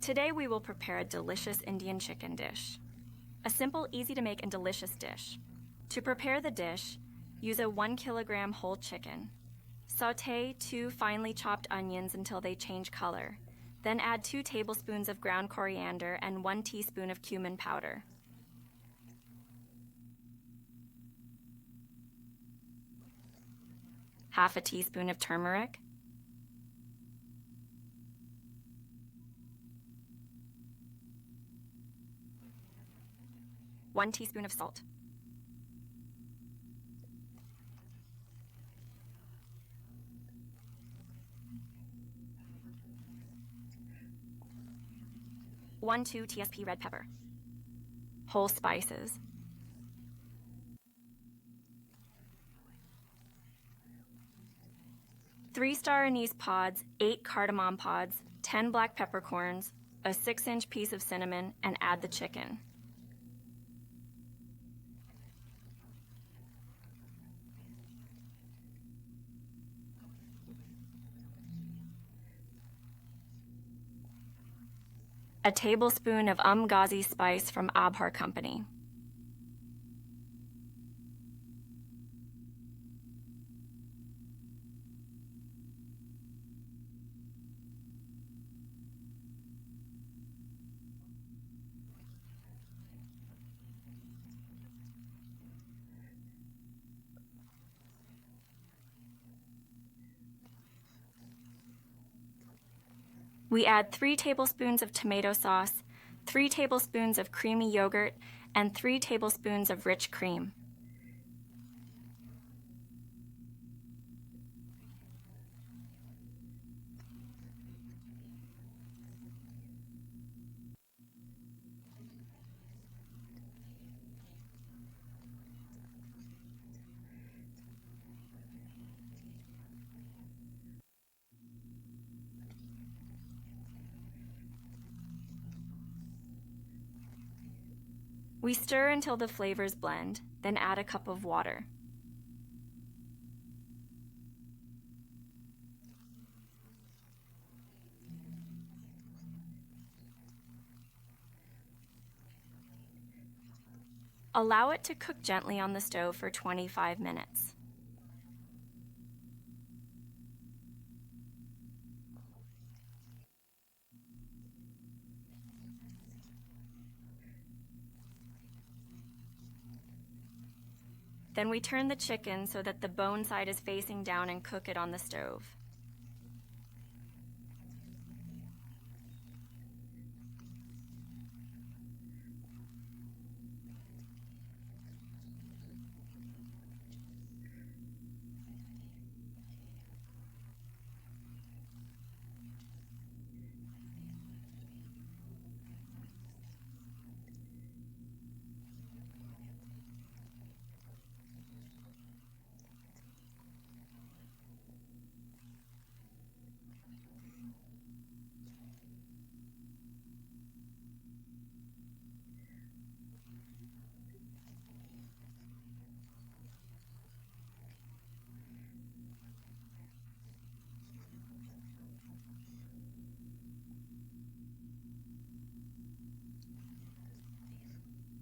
Today we will prepare a delicious Indian chicken dish. A simple, easy to make and delicious dish. To prepare the dish, use a 1 kilogram whole chicken. Sauté 2 finely chopped onions until they change color. Then add 2 tablespoons of ground coriander and 1 teaspoon of cumin powder. Half a teaspoon of turmeric. 1 teaspoon of salt. 1-2 TSP red pepper. Whole spices. Three-star anise pods, 8 cardamom pods, 10 black peppercorns, a 6-inch piece of cinnamon, and add the chicken. A tablespoon of Ghazi spice from Abhar Company. We add 3 tablespoons of tomato sauce, 3 tablespoons of creamy yogurt, and 3 tablespoons of rich cream. We stir until the flavors blend, then add a cup of water. Allow it to cook gently on the stove for 25 minutes. Then we turn the chicken so that the bone side is facing down and cook it on the stove.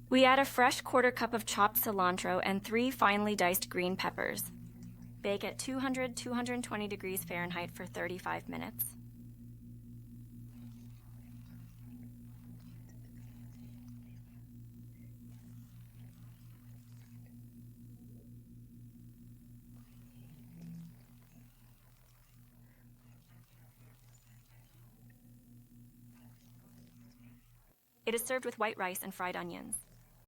We add a fresh 1/4 cup of chopped cilantro and 3 finely diced green peppers. Bake at 200–220 degrees Fahrenheit for 35 minutes. It is served with white rice and fried onions.